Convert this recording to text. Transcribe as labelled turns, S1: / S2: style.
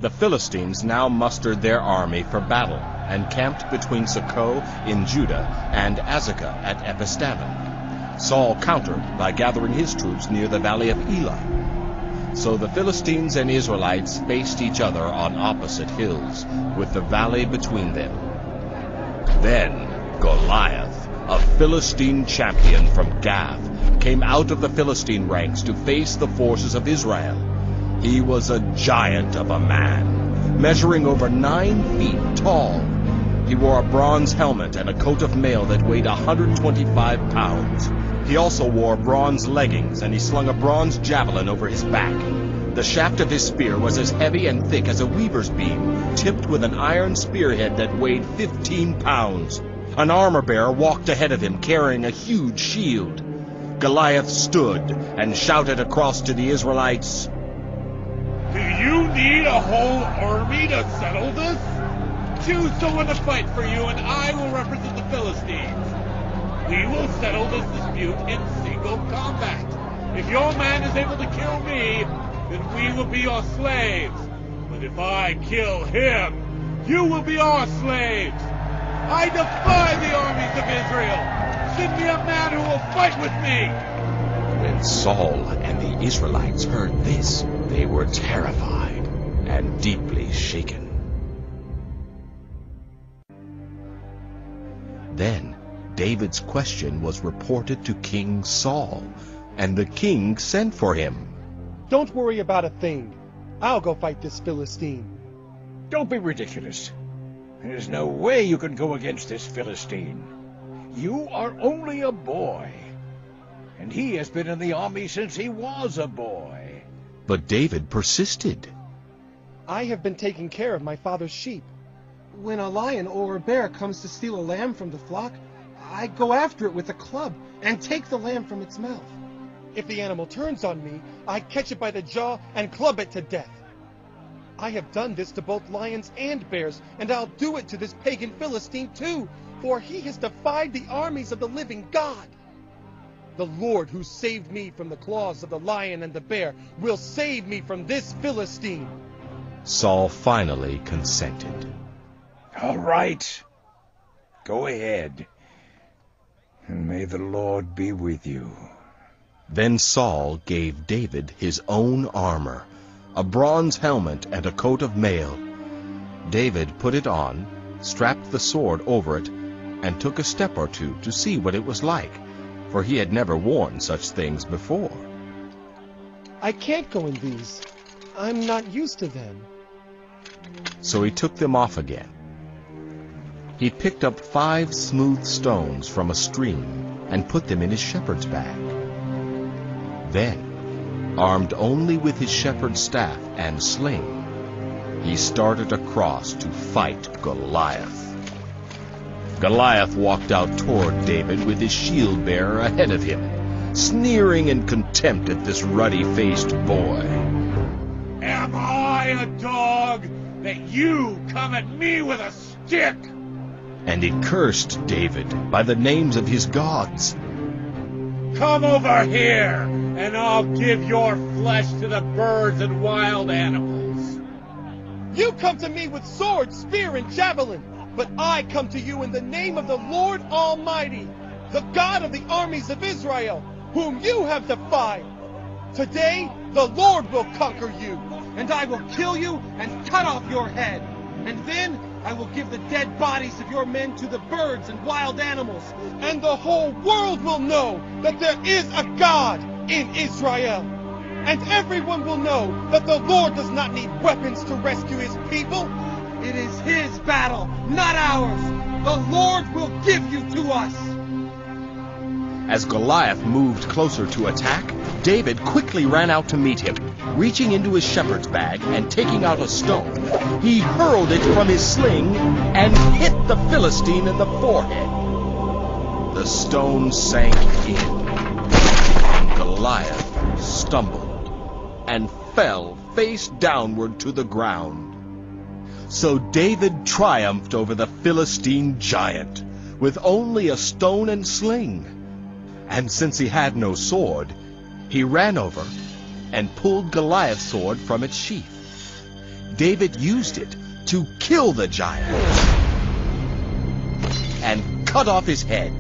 S1: The Philistines now mustered their army for battle, and camped between Socoh in Judah and Azekah at Ephes-dammim. Saul countered by gathering his troops near the valley of Elah. So the Philistines and Israelites faced each other on opposite hills, with the valley between them. Then Goliath, a Philistine champion from Gath, came out of the Philistine ranks to face the forces of Israel. He was a giant of a man, measuring over 9 feet tall. He wore a bronze helmet and a coat of mail that weighed 125 pounds. He also wore bronze leggings, and he slung a bronze javelin over his back. The shaft of his spear was as heavy and thick as a weaver's beam, tipped with an iron spearhead that weighed 15 pounds. An armor-bearer walked ahead of him, carrying a huge shield. Goliath stood and shouted across to the Israelites,
S2: "Do you need a whole army to settle this? Choose someone to fight for you, and I will represent the Philistines. We will settle this dispute in single combat. If your man is able to kill me, then we will be your slaves. But if I kill him, you will be our slaves. I defy the armies of Israel. Send me a man who will fight with me."
S1: When Saul and the Israelites heard this, they were terrified and deeply shaken. Then David's question was reported to King Saul, and the king sent for him.
S3: "Don't worry about a thing. I'll go fight this Philistine."
S4: "Don't be ridiculous. There's no way you can go against this Philistine. You are only a boy, and he has been in the army since he was a boy."
S1: But David persisted.
S3: "I have been taking care of my father's sheep. When a lion or a bear comes to steal a lamb from the flock, I go after it with a club and take the lamb from its mouth. If the animal turns on me, I catch it by the jaw and club it to death. I have done this to both lions and bears, and I'll do it to this pagan Philistine too, for he has defied the armies of the living God. The Lord who saved me from the claws of the lion and the bear will save me from this Philistine."
S1: Saul finally consented.
S4: "All right. Go ahead. And may the Lord be with you."
S1: Then Saul gave David his own armor, a bronze helmet and a coat of mail. David put it on, strapped the sword over it, and took a step or two to see what it was like, for he had never worn such things before.
S3: "I can't go in these. I'm not used to them."
S1: So he took them off again. He picked up 5 smooth stones from a stream and put them in his shepherd's bag. Then, armed only with his shepherd's staff and sling, he started across to fight Goliath. Goliath walked out toward David with his shield-bearer ahead of him, sneering in contempt at this ruddy-faced boy.
S2: "Am I a dog that you come at me with a stick?"
S1: And he cursed David by the names of his gods.
S2: "Come over here, and I'll give your flesh to the birds and wild animals."
S3: "You come to me with sword, spear, and javelin, but I come to you in the name of the Lord Almighty, the God of the armies of Israel, whom you have defied. Today the Lord will conquer you, and I will kill you and cut off your head. And then I will give the dead bodies of your men to the birds and wild animals, and the whole world will know that there is a God in Israel. And everyone will know that the Lord does not need weapons to rescue his people. It is his battle, not ours. The Lord will give you to us."
S1: As Goliath moved closer to attack, David quickly ran out to meet him. Reaching into his shepherd's bag and taking out a stone, he hurled it from his sling and hit the Philistine in the forehead. The stone sank in, and Goliath stumbled and fell face downward to the ground. So David triumphed over the Philistine giant with only a stone and sling. And since he had no sword, he ran over and pulled Goliath's sword from its sheath. David used it to kill the giant and cut off his head.